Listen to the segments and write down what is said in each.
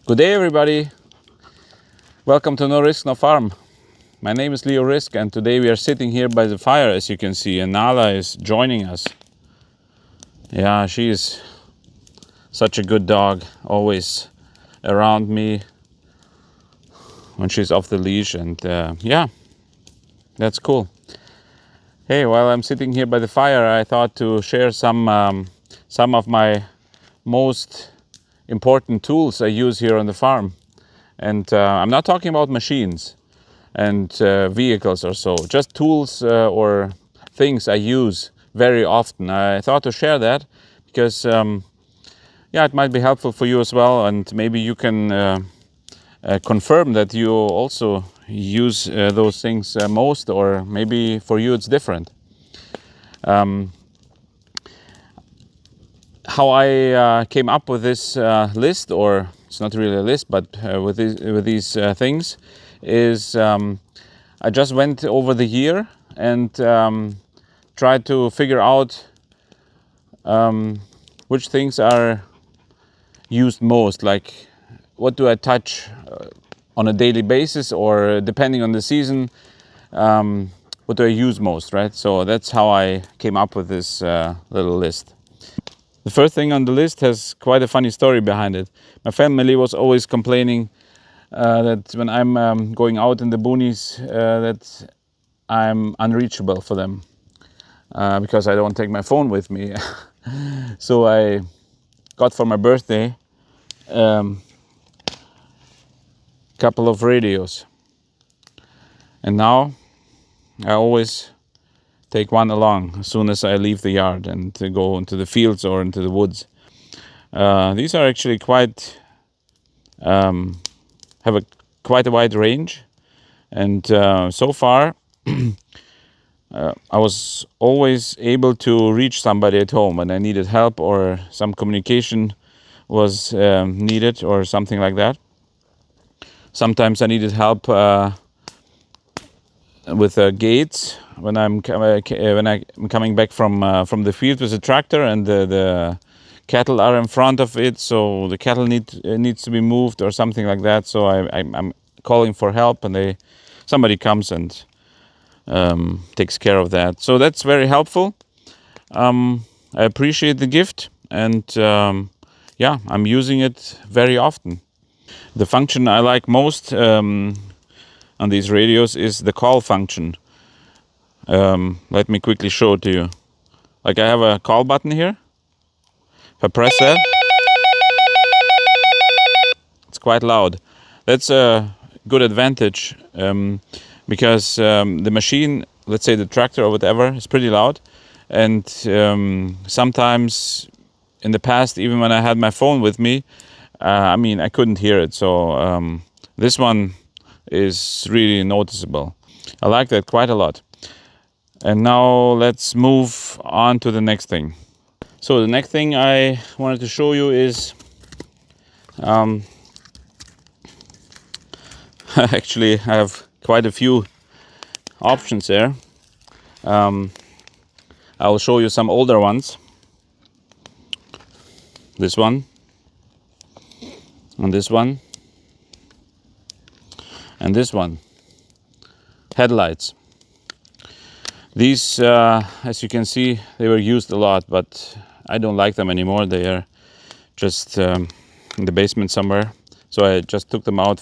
Good day, everybody. Welcome to No Risk, No Farm. My name is Leo Risk, and today we are sitting here by the fire, as you can see, and Nala is joining us. Yeah, she is such a good dog, always around me when she's off the leash, and yeah, that's cool. Hey, while I'm sitting here by the fire, I thought to share some of my most important tools I use here on the farm. And I'm not talking about machines and vehicles or so, just tools or things I use very often. I thought to share that because, yeah, it might be helpful for you as well, and maybe you can confirm that you also use those things most, or maybe for you it's different. How I came up with this list, or it's not really a list, but with these things, is I just went over the year and tried to figure out which things are used most, like what do I touch on a daily basis, or depending on the season, what do I use most, right? So that's how I came up with this little list. The first thing on the list has quite a funny story behind it. My family was always complaining that when I'm going out in the boonies, that I'm unreachable for them because I don't take my phone with me. So I got for my birthday a couple of radios, and now I always take one along as soon as I leave the yard and to go into the fields or into the woods. These are actually quite have quite a wide range, and so far I was always able to reach somebody at home when I needed help or some communication was needed or something like that. Sometimes I needed help with gates when I'm coming back from the field with the tractor, and the cattle are in front of it, so the cattle needs to be moved or something like that. So I'm calling for help, and somebody comes and takes care of that. So that's very helpful. I appreciate the gift, and yeah, I'm using it very often. The function I like most on these radios is the call function. Let me quickly show it to you. Like, I have a call button here. If I press that, it's quite loud. That's a good advantage because the machine, let's say the tractor or whatever, is pretty loud. And sometimes in the past, even when I had my phone with me, I couldn't hear it. So this one is really noticeable. I like that quite a lot. And now let's move on to the next thing. So the next thing I wanted to show you is actually I have quite a few options there. I will show you some older ones. This one, and this one, and this one. Headlights. These, as you can see, they were used a lot, but I don't like them anymore. They are just in the basement somewhere. So I just took them out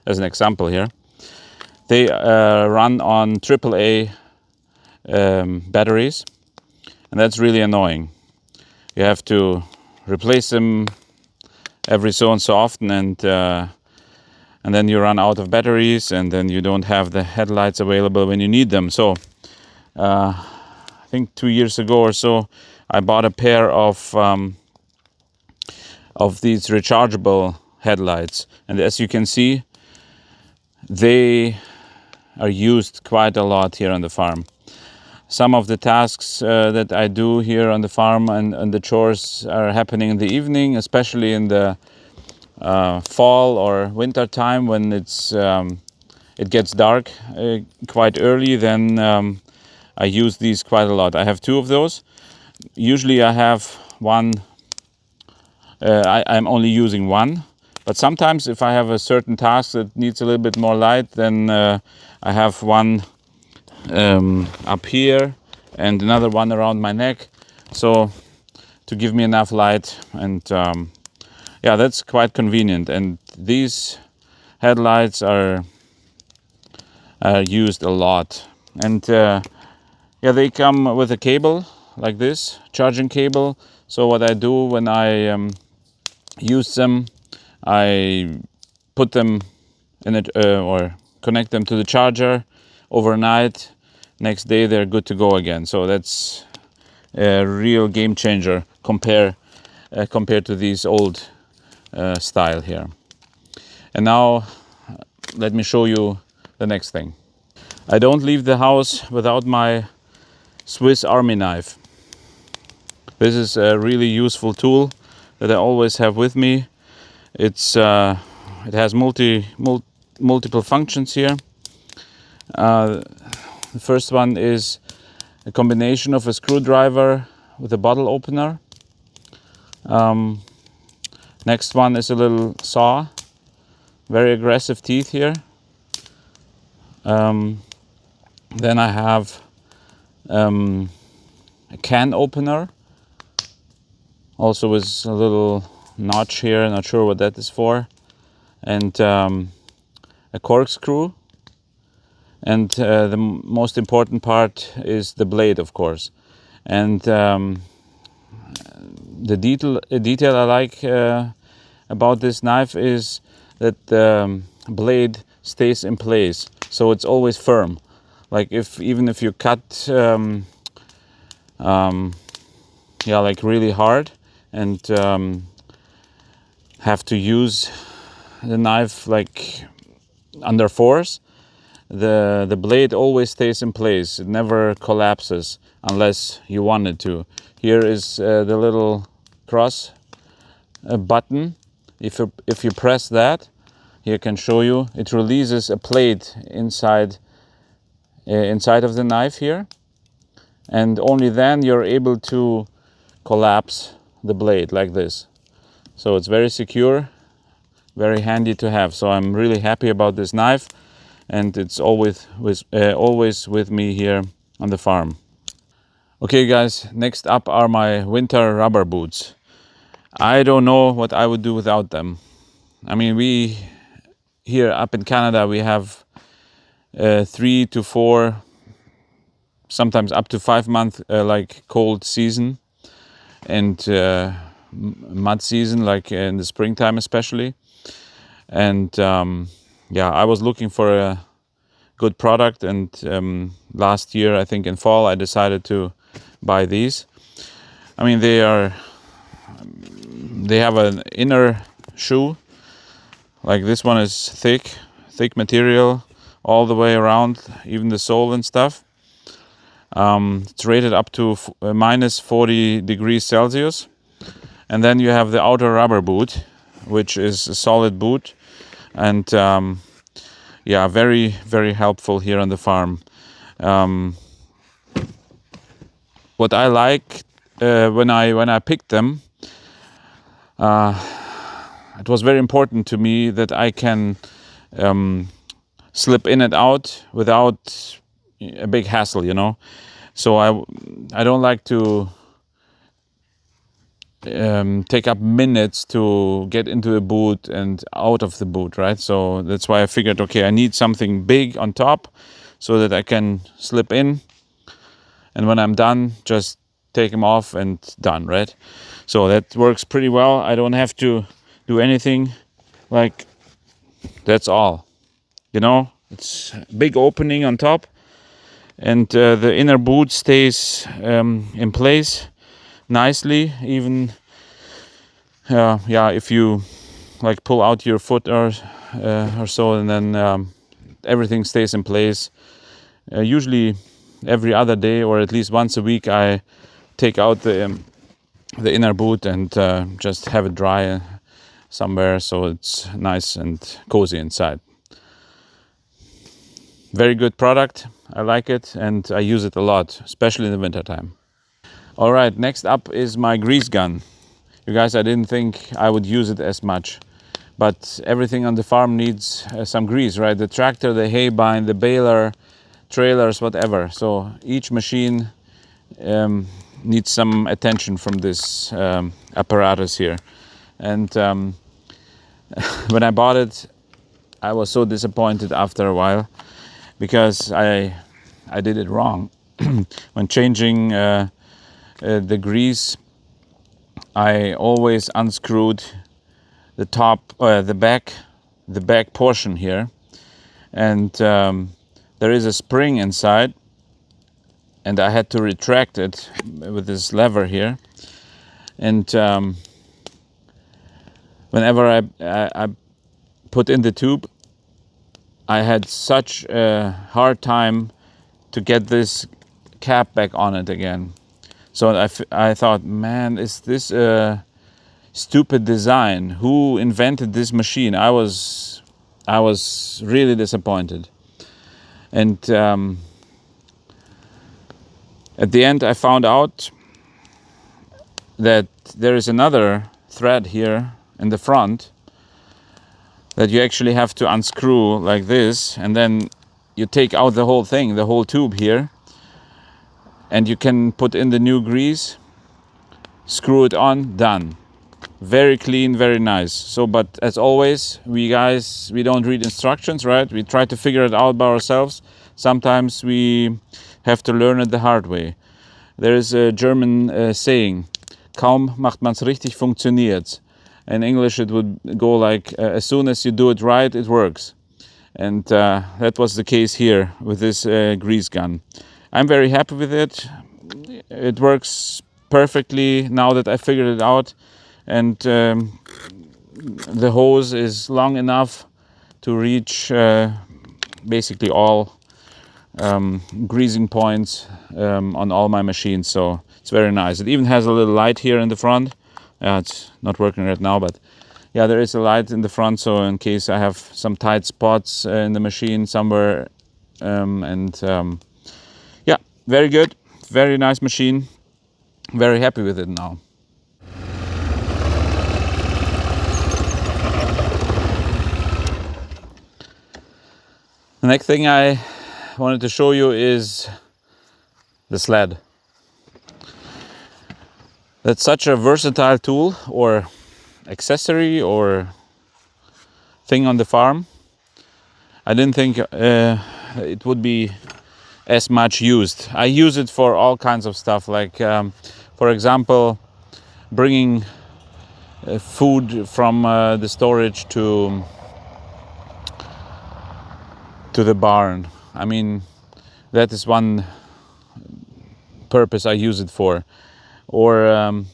as an example here. They run on AAA batteries, and that's really annoying. You have to replace them every so and so often, and then you run out of batteries, and then you don't have the headlights available when you need them. So I think 2 years ago or so, I bought a pair of these rechargeable headlights, and as you can see, they are used quite a lot here on the farm. Some of the tasks that I do here on the farm and the chores are happening in the evening, especially in the fall or winter time when it gets dark quite early. Then I use these quite a lot. I have two of those. Usually I have one. I'm only using one, But sometimes if I have a certain task that needs a little bit more light, then I have one up here and another one around my neck, so to give me enough light. And yeah, that's quite convenient. And these headlights are used a lot. And yeah, they come with a cable like this, charging cable. So what I do when I use them, I put them in it or connect them to the charger overnight. Next day they're good to go again. So that's a real game changer compared to these old style here. And now let me show you the next thing. I don't leave the house without my Swiss Army knife. This is a really useful tool that I always have with me. It has multiple functions here. The first one is a combination of a screwdriver with a bottle opener. Next one is a little saw, very aggressive teeth here. Then I have a can opener, also with a little notch here, not sure what that is for, and a corkscrew. And the most important part is the blade, of course. And the detail I like about this knife is that the blade stays in place, so it's always firm. Like even if you cut yeah, like really hard and have to use the knife like under force, the blade always stays in place. It never collapses unless you want it to. Here is the little cross button. If you press that, here I can show you, it releases a plate inside of the knife here, and only then you're able to collapse the blade like this. So it's very secure, very handy to have. So I'm really happy about this knife, and it's always with me here on the farm. Okay guys, next up are my winter rubber boots. I don't know what I would do without them. I mean, we here up in Canada, we have 3 to 4, sometimes up to 5 month like cold season, and mud season, like in the springtime especially. And yeah, I was looking for a good product, and last year, I think in fall, I decided to buy these. I mean, they have an inner shoe, like this one is thick material all the way around, even the sole and stuff. It's rated up to minus 40 degrees Celsius. And then you have the outer rubber boot, which is a solid boot, and yeah, very, very helpful here on the farm. What I like when I picked them, it was very important to me that I can slip in and out without a big hassle, you know. So I don't like to take up minutes to get into the boot and out of the boot, right? So that's why I figured, okay, I need something big on top so that I can slip in, and when I'm done, just take them off and done, right? So that works pretty well. I don't have to do anything, like that's all, you know. It's a big opening on top, and the inner boot stays in place nicely. Even yeah, if you like pull out your foot or so, and then everything stays in place. Usually every other day, or at least once a week, I take out the inner boot and just have it dry somewhere, so it's nice and cozy inside. Very good product. I like it, and I use it a lot, especially in the winter time. All right, next up is my grease gun. You guys, I didn't think I would use it as much, but everything on the farm needs some grease, right? The tractor, the hay bind, the baler, trailers, whatever. So each machine needs some attention from this apparatus here. And when I bought it, I was so disappointed after a while because I did it wrong. When changing the grease, I always unscrewed the top, the back portion here, and there is a spring inside, and I had to retract it with this lever here. And whenever I put in the tube, I had such a hard time to get this cap back on it again. So I thought, man, is this a stupid design? Who invented this machine? I was really disappointed. And at the end, I found out that there is another thread here in the front that you actually have to unscrew like this, and then you take out the whole thing, the whole tube here, and you can put in the new grease, screw it on, done. Very clean, very nice. So, but as always, we don't read instructions, right? We try to figure it out by ourselves. Sometimes we have to learn it the hard way. There is a German saying, kaum macht man's richtig, funktioniert's. In English, it would go like, as soon as you do it right, it works. And that was the case here with this grease gun. I'm very happy with it. It works perfectly now that I figured it out. And the hose is long enough to reach basically all greasing points on all my machines. So it's very nice. It even has a little light here in the front. It's not working right now, but yeah, there is a light in the front, so in case I have some tight spots in the machine somewhere. Yeah, very good, very nice machine. Very happy with it now. The next thing I wanted to show you is the sled. That's such a versatile tool or accessory or thing on the farm. I didn't think it would be as much used. I use it for all kinds of stuff, like for example, bringing food from the storage to the barn. I mean, that is one purpose I use it for. Or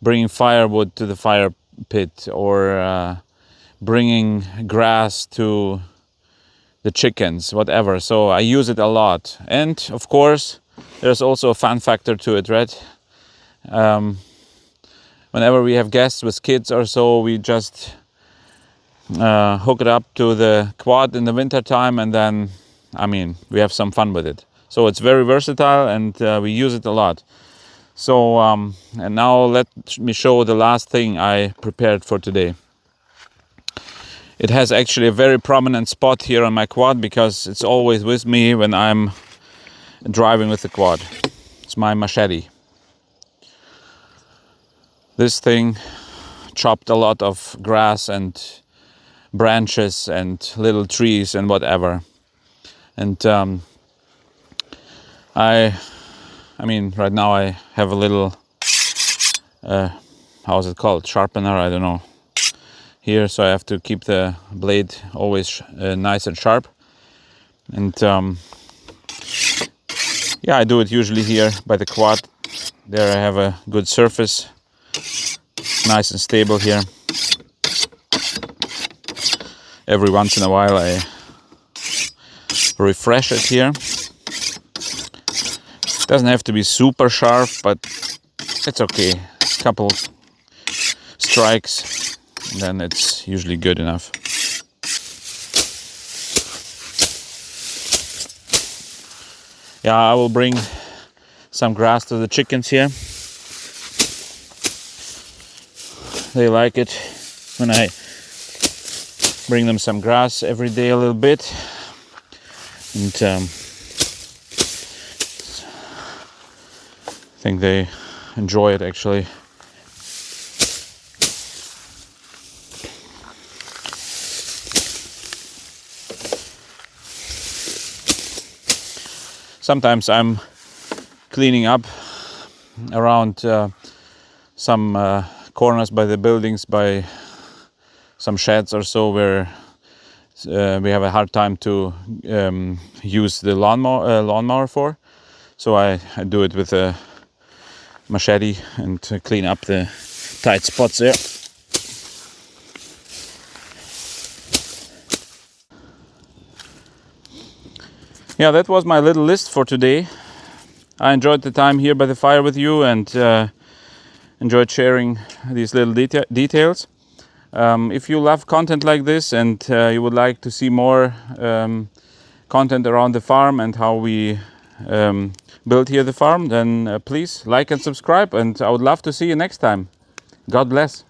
bringing firewood to the fire pit, or bringing grass to the chickens, whatever. So I use it a lot. And of course, there's also a fun factor to it, right? Whenever we have guests with kids or so, we just hook it up to the quad in the winter time, and then, I mean, we have some fun with it. So it's very versatile, and we use it a lot. So, and now let me show the last thing I prepared for today. It has actually a very prominent spot here on my quad because it's always with me when I'm driving with the quad. It's my machete. This thing chopped a lot of grass and branches and little trees and whatever. And I mean, right now I have a little, how is it called? Sharpener, I don't know. Here, so I have to keep the blade always nice and sharp. And yeah, I do it usually here by the quad. There I have a good surface, nice and stable here. Every once in a while I refresh it here. Doesn't have to be super sharp, but it's okay. A couple strikes, and then it's usually good enough. Yeah, I will bring some grass to the chickens here. They like it when I bring them some grass every day a little bit, and I think they enjoy it actually. Sometimes I'm cleaning up around some corners by the buildings, by some sheds or so, where we have a hard time to use the lawnmower for. So I do it with a machete and clean up the tight spots there. Yeah, that was my little list for today. I enjoyed the time here by the fire with you, and enjoyed sharing these little details. If you love content like this, and you would like to see more content around the farm and how we build here the farm, then please like and subscribe, and I would love to see you next time. God bless.